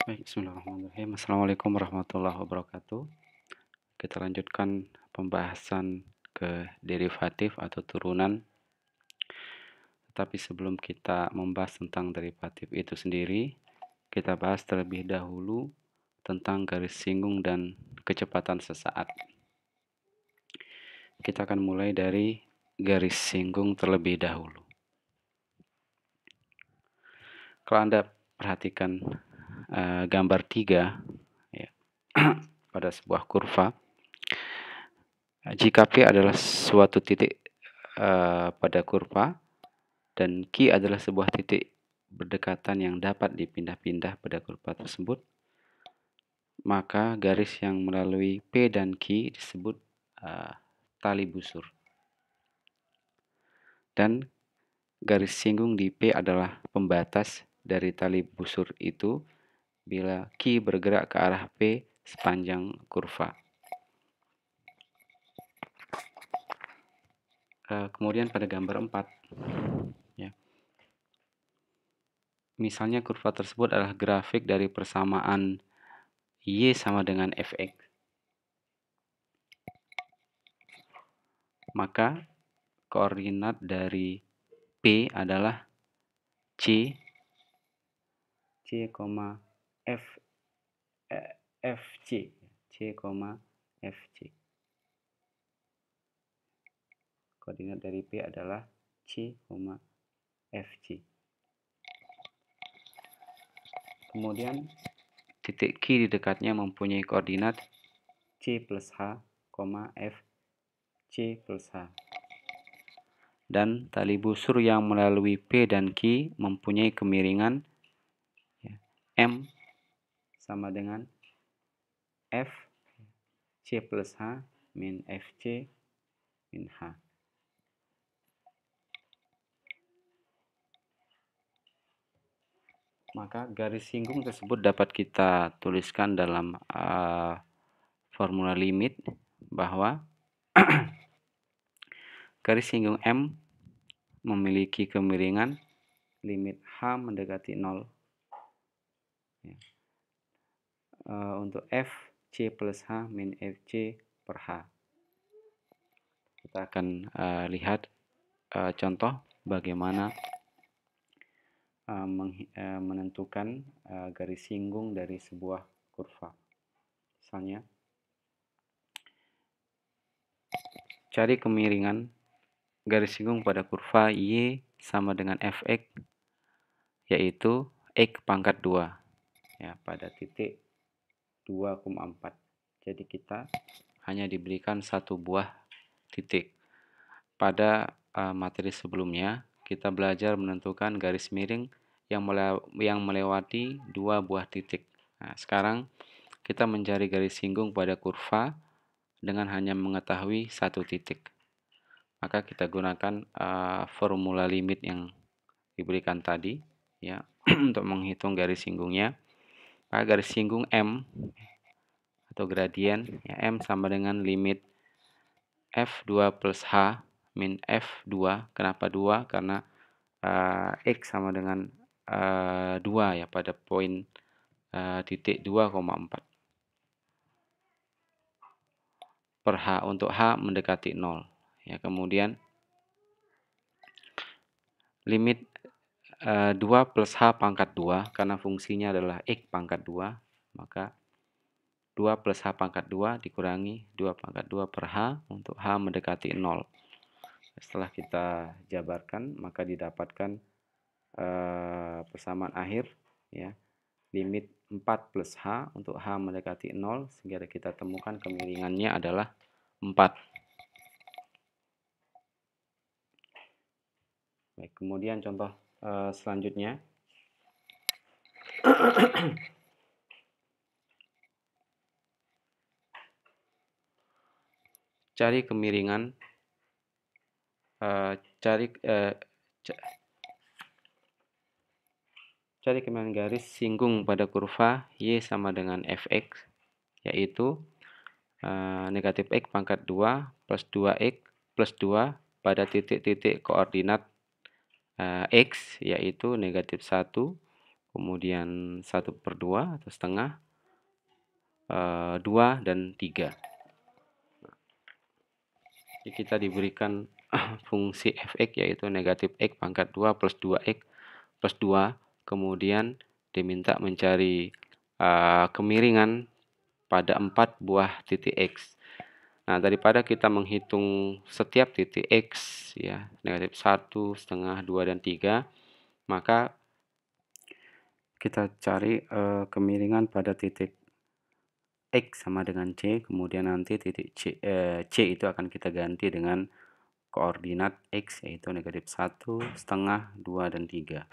Baik, bismillahirrahmanirrahim. Assalamualaikum warahmatullahi wabarakatuh. Kita lanjutkan pembahasan ke derivatif atau turunan. Tetapi sebelum kita membahas tentang derivatif itu sendiri, kita bahas terlebih dahulu tentang garis singgung dan kecepatan sesaat. Kita akan mulai dari garis singgung terlebih dahulu. Kalau Anda perhatikan gambar 3 ya, pada sebuah kurva, jika P adalah suatu titik pada kurva dan Q adalah sebuah titik berdekatan yang dapat dipindah-pindah pada kurva tersebut, maka garis yang melalui P dan Q disebut tali busur. Dan garis singgung di P adalah pembatas dari tali busur itu bila Q bergerak ke arah P sepanjang kurva. Kemudian pada gambar 4, ya, misalnya kurva tersebut adalah grafik dari persamaan Y sama dengan Fx. Maka koordinat dari P adalah C, FC. Koordinat dari P adalah C, FC. Kemudian titik Q di dekatnya mempunyai koordinat C plus H, F, C plus H. Dan tali busur yang melalui P dan Q mempunyai kemiringan M sama dengan F C plus H min FC min H. Maka garis singgung tersebut dapat kita tuliskan dalam formula limit bahwa garis singgung M memiliki kemiringan limit H mendekati 0 ya. Untuk F C plus H min FC per H. Kita akan lihat contoh bagaimana menentukan garis singgung dari sebuah kurva. Misalnya, cari kemiringan garis singgung pada kurva Y sama dengan Fx, yaitu X pangkat 2 ya, pada titik 2,4. Jadi kita hanya diberikan satu buah titik. Pada materi sebelumnya, kita belajar menentukan garis miring yang melewati dua buah titik. Nah, sekarang kita mencari garis singgung pada kurva dengan hanya mengetahui satu titik. Maka kita gunakan formula limit yang diberikan tadi ya untuk menghitung garis singgungnya. Maka garis singgung M atau gradien ya, M sama dengan limit F2 plus H min F2. Kenapa 2? Karena X sama dengan 2 ya pada poin titik 2,4 per H untuk H mendekati 0 ya. Kemudian limit 2 plus H pangkat 2 karena fungsinya adalah X pangkat 2, maka 2 plus H pangkat 2 dikurangi 2 pangkat 2 per H untuk H mendekati 0. Setelah kita jabarkan, maka didapatkan persamaan akhir ya, limit 4 plus H untuk H mendekati 0, sehingga kita temukan kemiringannya adalah 4. Baik, kemudian contoh selanjutnya. Cari kemiringan cari kemiringan garis singgung pada kurva Y sama dengan Fx, yaitu negatif X pangkat 2 plus 2X plus 2 pada titik-titik koordinat X, yaitu negatif 1, kemudian 1/2 atau setengah, 2 dan 3. Jadi kita diberikan fungsi f(x) yaitu negatif x pangkat 2 plus 2x plus 2, kemudian diminta mencari kemiringan pada 4 buah titik x. Nah, daripada kita menghitung setiap titik x, ya, negatif 1, setengah, 2, dan 3, maka kita cari kemiringan pada titik x sama dengan c, kemudian nanti titik c itu akan kita ganti dengan koordinat x, yaitu negatif 1, setengah, 2, dan 3.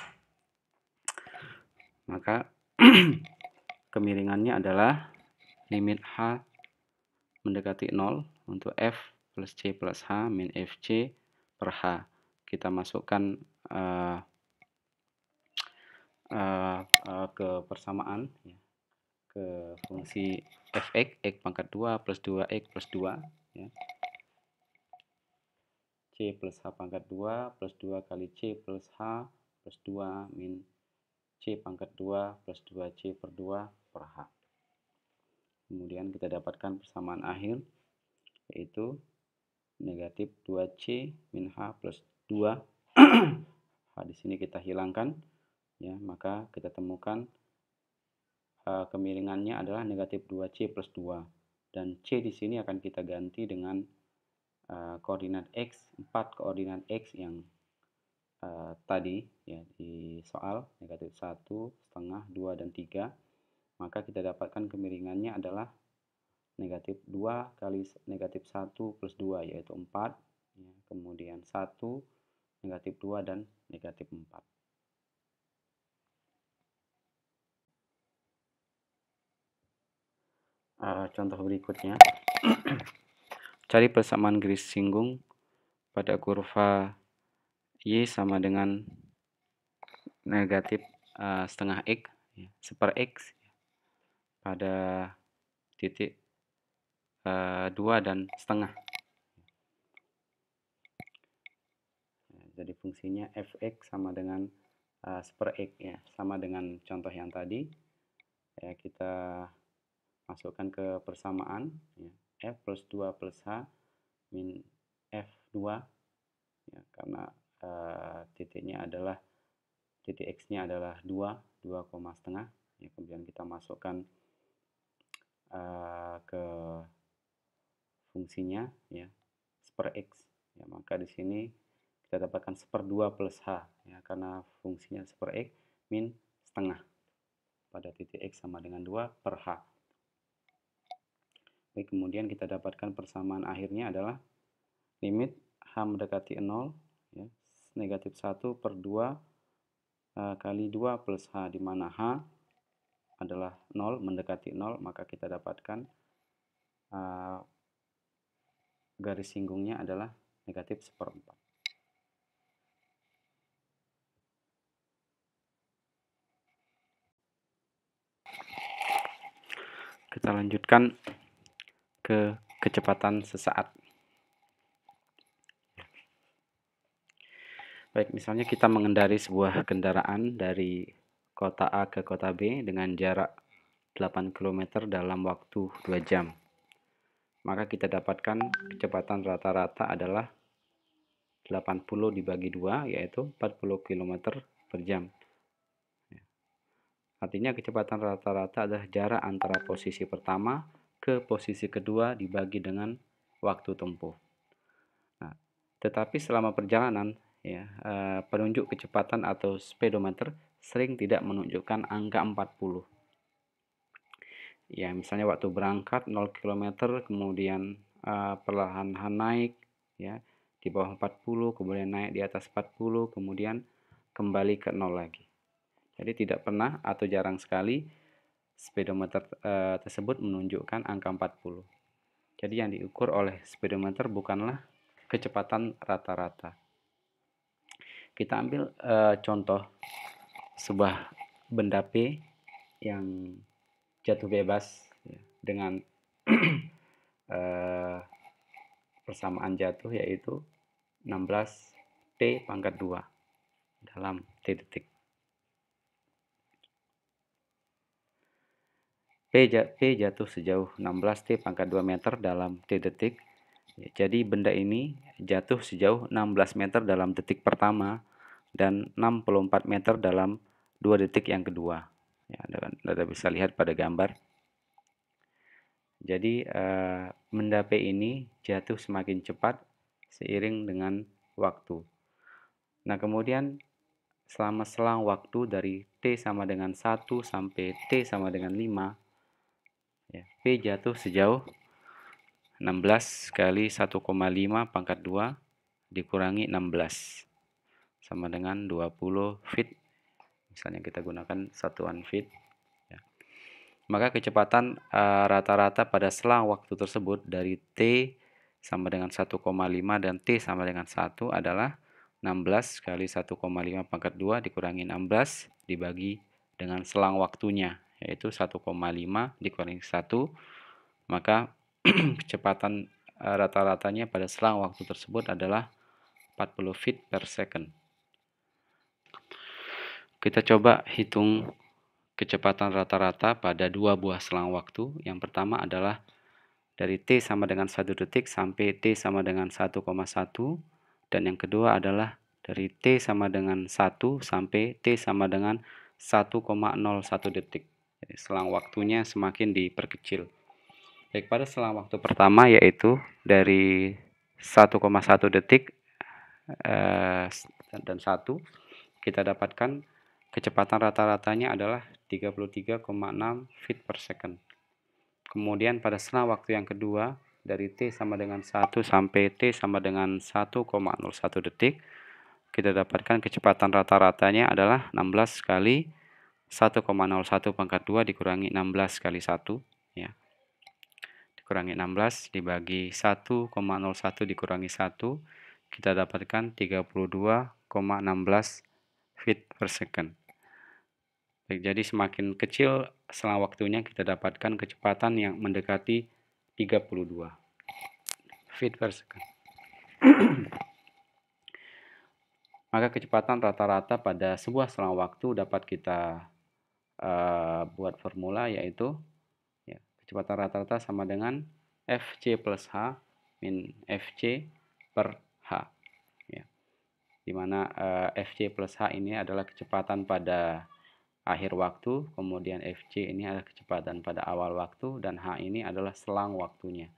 Maka kemiringannya adalah limit h mendekati 0 untuk f plus c plus h min fc per h. Kita masukkan ke persamaan, ya, ke fungsi f(x), x pangkat 2 plus 2x plus 2, ya. C plus H pangkat 2 plus 2 kali C plus H plus 2 min C pangkat 2 plus 2C per 2 per H. Kemudian kita dapatkan persamaan akhir, yaitu negatif 2C min H plus 2. H di sini kita hilangkan, ya, maka kita temukan kemiringannya adalah negatif 2C plus 2. Dan C di sini akan kita ganti dengan koordinat X, 4 koordinat X yang tadi, ya, di soal negatif 1, setengah, 2, dan 3. Maka kita dapatkan kemiringannya adalah negatif 2 kali negatif 1 plus 2, yaitu 4, ya, kemudian 1, negatif 2, dan negatif 4. Contoh berikutnya, cari persamaan garis singgung pada kurva Y sama dengan negatif setengah X, ya, seper X, ya, pada titik 2 dan setengah. Jadi fungsinya f(x) sama dengan seper X, ya, sama dengan contoh yang tadi. Ya, kita masukkan ke persamaan, ya, f plus 2 plus h min f2, ya, karena titiknya adalah titik x-nya adalah 2 setengah, ya, kemudian kita masukkan ke fungsinya, ya, seper x, ya, maka di sini kita dapatkan seper 2 plus h, ya, karena fungsinya seper x min setengah pada titik x sama dengan 2 per h. Baik, kemudian kita dapatkan persamaan akhirnya adalah limit h mendekati 0, ya, negatif 1 per 2 kali 2 plus h, di mana h adalah 0, mendekati 0, maka kita dapatkan garis singgungnya adalah negatif seperempat. Kita lanjutkan ke kecepatan sesaat. Baik, misalnya kita mengendari sebuah kendaraan dari kota A ke kota B dengan jarak 8 km dalam waktu 2 jam. Maka kita dapatkan kecepatan rata-rata adalah 80 dibagi 2, yaitu 40 km per jam. Artinya kecepatan rata-rata adalah jarak antara posisi pertama ke posisi kedua dibagi dengan waktu tempuh. Nah, tetapi selama perjalanan, ya, penunjuk kecepatan atau speedometer sering tidak menunjukkan angka 40. Ya, misalnya waktu berangkat 0 km, kemudian perlahan-lahan naik, ya, di bawah 40, kemudian naik di atas 40, kemudian kembali ke 0 lagi. Jadi tidak pernah atau jarang sekali speedometer tersebut menunjukkan angka 40. Jadi yang diukur oleh speedometer bukanlah kecepatan rata-rata. Kita ambil contoh sebuah benda P yang jatuh bebas, ya, dengan persamaan jatuh yaitu 16 T pangkat 2 dalam T detik. P jatuh sejauh 16 T pangkat 2 meter dalam T detik. Jadi benda ini jatuh sejauh 16 meter dalam detik pertama dan 64 meter dalam 2 detik yang kedua. Ya, Anda bisa lihat pada gambar. Jadi benda P ini jatuh semakin cepat seiring dengan waktu. Nah, kemudian selama selang waktu dari T sama dengan 1 sampai T sama dengan 5, ya, P jatuh sejauh 16 kali 1,5 pangkat 2 dikurangi 16 sama dengan 20 feet. Misalnya kita gunakan satuan feet. Ya. Maka kecepatan rata-rata pada selang waktu tersebut dari T sama dengan 1,5 dan T sama dengan 1 adalah 16 kali 1,5 pangkat 2 dikurangi 16 dibagi dengan selang waktunya, yaitu 1,5 dikurangi 1, maka kecepatan rata-ratanya pada selang waktu tersebut adalah 40 feet per second. Kita coba hitung kecepatan rata-rata pada dua buah selang waktu. Yang pertama adalah dari T sama dengan 1 detik sampai T sama dengan 1,1, dan yang kedua adalah dari T sama dengan 1 sampai T sama dengan 1,01 detik. Jadi selang waktunya semakin diperkecil. Baik, pada selang waktu pertama yaitu dari 1,1 detik dan 1, kita dapatkan kecepatan rata-ratanya adalah 33,6 feet per second. Kemudian pada selang waktu yang kedua dari T sama dengan 1 sampai T sama dengan 1,01 detik, kita dapatkan kecepatan rata-ratanya adalah 16 kali 1,01 pangkat 2 dikurangi 16 kali 1, ya. Dikurangi 16 dibagi 1,01 dikurangi 1, kita dapatkan 32,16 feet per second. Baik, jadi semakin kecil selang waktunya kita dapatkan kecepatan yang mendekati 32 feet per second. Maka kecepatan rata-rata pada sebuah selang waktu dapat kita buat formula, yaitu kecepatan rata-rata sama dengan Fc plus H min Fc per H, ya. Dimana Fc plus H ini adalah kecepatan pada akhir waktu, kemudian Fc ini adalah kecepatan pada awal waktu, dan H ini adalah selang waktunya.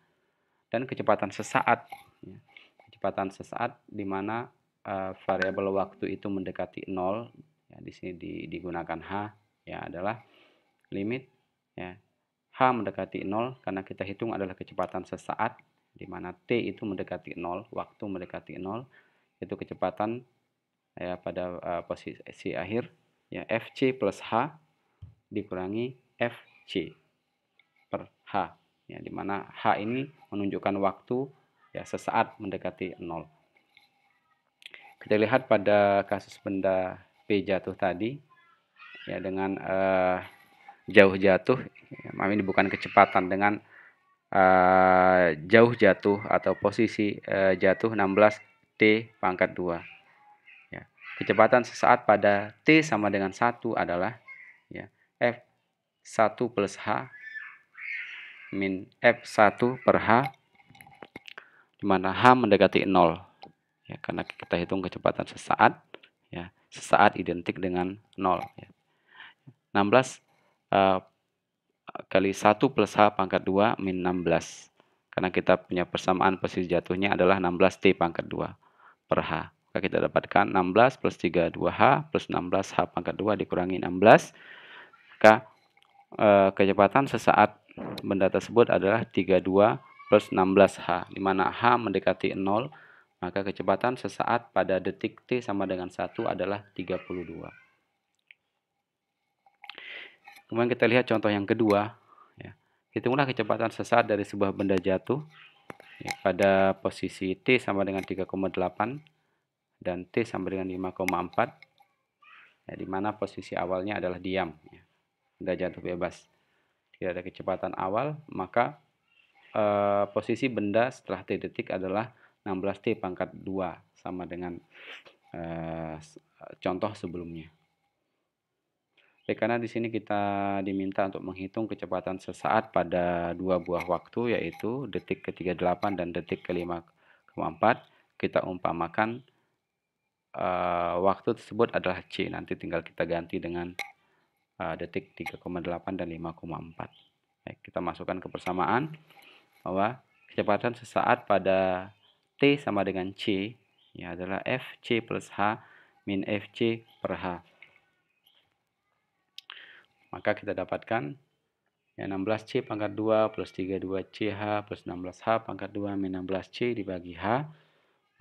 Dan kecepatan sesaat, ya. Kecepatan sesaat di mana variabel waktu itu mendekati 0, ya, di sini digunakan H, ya, adalah limit, ya, H mendekati 0 karena kita hitung adalah kecepatan sesaat, di mana T itu mendekati 0, waktu mendekati 0, itu kecepatan, ya, pada posisi akhir, ya, Fc plus H dikurangi Fc per H, ya, di mana H ini menunjukkan waktu, ya, sesaat mendekati 0. Kita lihat pada kasus benda P jatuh tadi, ya, dengan jauh jatuh, ya, ini bukan kecepatan, dengan jauh jatuh atau posisi jatuh 16 T pangkat 2. Ya. Kecepatan sesaat pada T sama dengan 1 adalah, ya, F1 plus H min F1 per H, di mana H mendekati 0. Ya, karena kita hitung kecepatan sesaat, ya, sesaat identik dengan 0. Ya. 16 kali 1 plus H pangkat 2 min 16. Karena kita punya persamaan posisi jatuhnya adalah 16 T pangkat 2 per H. Maka kita dapatkan 16 plus 32H plus 16H pangkat 2 dikurangi 16. Maka kecepatan sesaat benda tersebut adalah 32 plus 16H, di mana H mendekati 0, maka kecepatan sesaat pada detik T sama dengan 1 adalah 32. Kemudian kita lihat contoh yang kedua. Ya. Hitunglah kecepatan sesaat dari sebuah benda jatuh, ya, pada posisi T sama dengan 3,8 dan T sama dengan 5,4, ya, di mana posisi awalnya adalah diam, ya. Benda jatuh bebas, tidak ada kecepatan awal, maka posisi benda setelah T detik adalah 16 T pangkat 2, sama dengan contoh sebelumnya. karena di sini kita diminta untuk menghitung kecepatan sesaat pada dua buah waktu, yaitu detik ke-38 dan detik ke-5,4. Kita umpamakan waktu tersebut adalah C. Nanti tinggal kita ganti dengan detik 3,8 dan 5,4. Baik, kita masukkan ke persamaan bahwa kecepatan sesaat pada T sama dengan C ya adalah Fc plus H min Fc per H. Maka kita dapatkan ya 16C pangkat 2 plus 32CH plus 16H pangkat 2 min 16C dibagi H.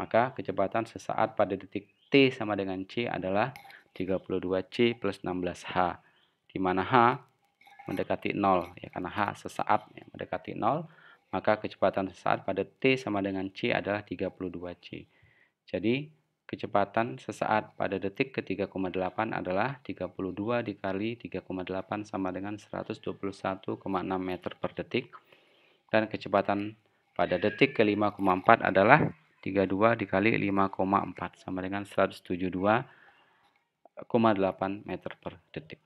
Maka kecepatan sesaat pada detik T sama dengan C adalah 32C plus 16H. Di mana H mendekati 0 ya, karena H sesaat ya, mendekati 0, maka kecepatan sesaat pada T sama dengan C adalah 32C. Jadi kecepatan sesaat pada detik ke-3,8 adalah 32 dikali 3,8 sama dengan 121,6 meter per detik. Dan kecepatan pada detik ke-5,4 adalah 32 dikali 5,4 sama dengan 172,8 meter per detik.